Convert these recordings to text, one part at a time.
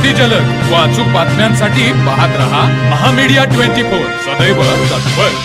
अति जलद व अचूक बातम्यांसाठी पाहत रहा महामीडिया 24 सदैव तत्पर।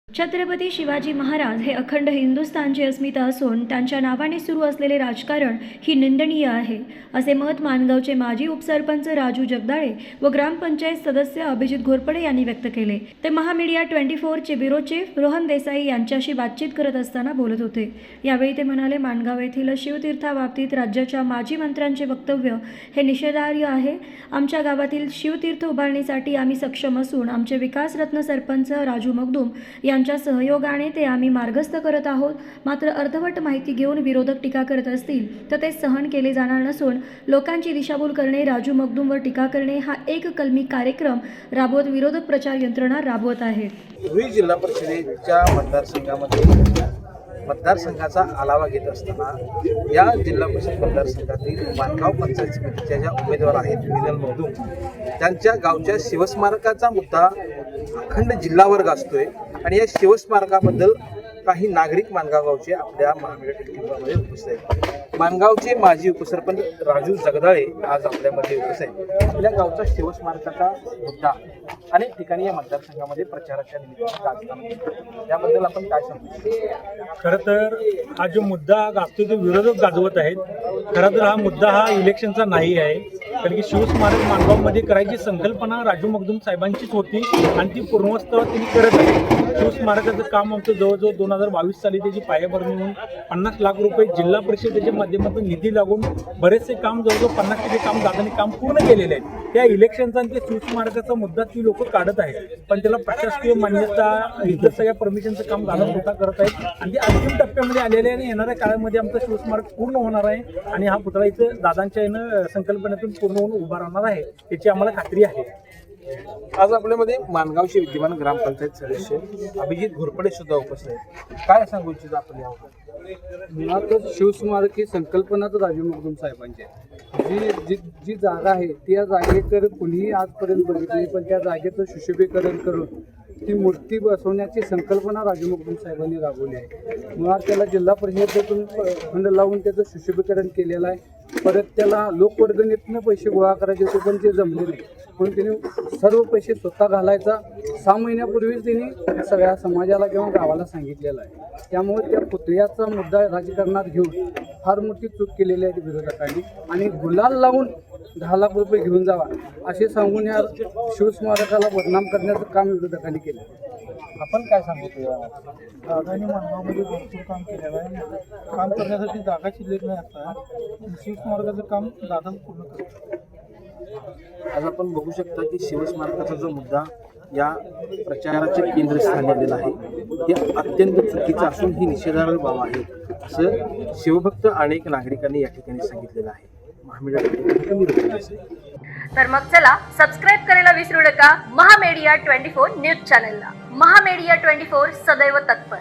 छत्रपती शिवाजी महाराज हे अखंड हिंदुस्थानची अस्मिता असून त्यांच्या नावाने सुरू असलेले राजकारण ही निंदनीय आहे, असे मत माणगावचे माजी उपसरपंच राजू जगदाळे व ग्रामपंचायत सदस्य अभिजित घोरपडे यांनी व्यक्त केले। ते महामीडिया 24 चे ब्युरो चीफ रोहन देसाई यांच्याशी बातचीत करत असताना बोलत होते। यावेळी ते म्हणाले, माणगाव येथील शिवतीर्थाबाबतीत राज्याच्या माजी मंत्र्यांचे वक्तव्य हे निषेधार्ह आहे। आमच्या गावातील शिवतीर्थ उभारणीसाठी आम्ही सक्षम असून आमचे विकासरत्न सरपंच राजू मगदूम यांच्या सहयोगाने ते आम्ही मार्गस्थ करत आहोत। मात्र अर्धवट माहिती घेऊन विरोधक टीका करत असतील तर ते सहन केले जाणार नसून लोकांची दिशाभूल करणे, राजू मगदूमवर टीका करणे हा एक कलमी कार्यक्रम राबवत विरोधक प्रचार यंत्रणा राबवत आहेत। धुळे जिल्हा परिषदेच्या मतदारसंघामध्ये मतदारसंघाचा आढावा घेत असताना या जिल्हा परिषद मतदारसंघातील माणगाव पंचायत समितीच्या ज्या उमेदवार आहेत विनल मगदूम, त्यांच्या गावच्या शिवस्मारकाचा मुद्दा अखंड जिल्हावर गाजतोय आणि या शिवस्मारकाबद्दल काही नागरिक माणगाव गावचे आपल्या महामीडियामध्ये उपस्थित आहेत। माणगावचे माजी उपसरपंच राजू जगदाळे आज आपल्यामध्ये उपस्थित आहेत। आपल्या गावचा शिवस्मारकाचा मुद्दा अनेक ठिकाणी या मतदारसंघामध्ये प्रचाराच्या निमित्ताने गाजताना याबद्दल आपण काय सांगू? खरं तर हा जो मुद्दा गाजतो तो विरोधक गाजवत आहेत। खरं तर हा मुद्दा हा इलेक्शनचा नाही आहे, कारण की शिवस्मारक माणगावमध्ये करायची संकल्पना राजू मगदूम साहेबांचीच होती आणि ती पूर्णवस्था त्यांनी करत आहे। शिवस्मारकाचं काम आमचं जवळजवळ 2022 साली त्याची पायाभरणी होऊन 50 लाख रुपये जिल्हा परिषदेच्या माध्यमातून निधी लागून बरेचसे काम जवळजवळ 50% काम दादांनी काम पूर्ण केलेले आहेत। त्या इलेक्शनचा आणि त्या शिवस्मारकाचा मुद्दा ती लोक काढत आहेत, पण त्याला प्रशासकीय मान्यता इतर सगळ्या परमिशनचं काम दादा स्वतः करत आहेत आणि ते अंतिम टप्प्यामध्ये आलेले आहे आणि येणाऱ्या काळामध्ये आमचं शिवस्मारक पूर्ण होणार आहे आणि हा पुतळा इथं दादांच्या संकल्पनेतून पूर्ण होऊन उभा राहणार आहे याची आम्हाला खात्री आहे। आज आपल्यामध्ये माणगावचे विद्यमान ग्रामपंचायत सदस्य अभिजित घोरपडे सुद्धा उपस्थित आहेत। काय सांगू इच्छित आपण यावर? मुळातच शिवस्मारक ही संकल्पनाच राजू मगदूम साहेबांची आहे। जी जागा आहे त्या जागेकर कुणीही आजपर्यंत बघितली, पण त्या जागेचं सुशोभीकरण करून ती मूर्ती बसवण्याची संकल्पना राजू मगदूम साहेबांनी राबवली आहे। मुळात त्याला जिल्हा परिषदेतून फंड लावून त्याचं सुशोभीकरण केलेलं आहे। परत त्याला लोकवर्गणीतनं पैसे गोळा करायचे होते, पण ते जमले नाही, पण त्याने सर्व पैसे स्वतः घालायचा 6 महिन्यापूर्वीच त्यांनी सगळ्या समाजाला किंवा गावाला सांगितलेलं आहे। त्यामुळे त्या पुतळ्याचा मुद्दा राजकारणात घेऊन फार मोठी चूक केलेली आहे विरोधकांनी आणि गुलाल लावून 10 लाख रुपये घेऊन जावा असे सांगून या शिवस्मारकाला बदनाम करण्याचं काम विरोधकांनी केलं। आपण काय सांगतो? दादांनी माणगावमध्ये भरपूर काम केलेलं आहे। काम करण्यासाठी जागा शिल्लक नाही असता शिवस्मारकाचं काम दादा पूर्ण करतो। आज आपण बघू शकता की शिवस्मारकाचा जो मुद्दा या प्रचाराचे केंद्रस्थानी आलेला आहे हे अत्यंत चुकीचं असून ही निषेधार्ह बाब आहे, असं शिवभक्त अनेक नागरिकांनी या ठिकाणी सांगितलेलं आहे। महामीडिया तर मग चला सबस्क्राईब करायला विसरू नका महामीडिया 24 न्यूज चॅनलला। महामीडिया 24 सदैव तत्पर।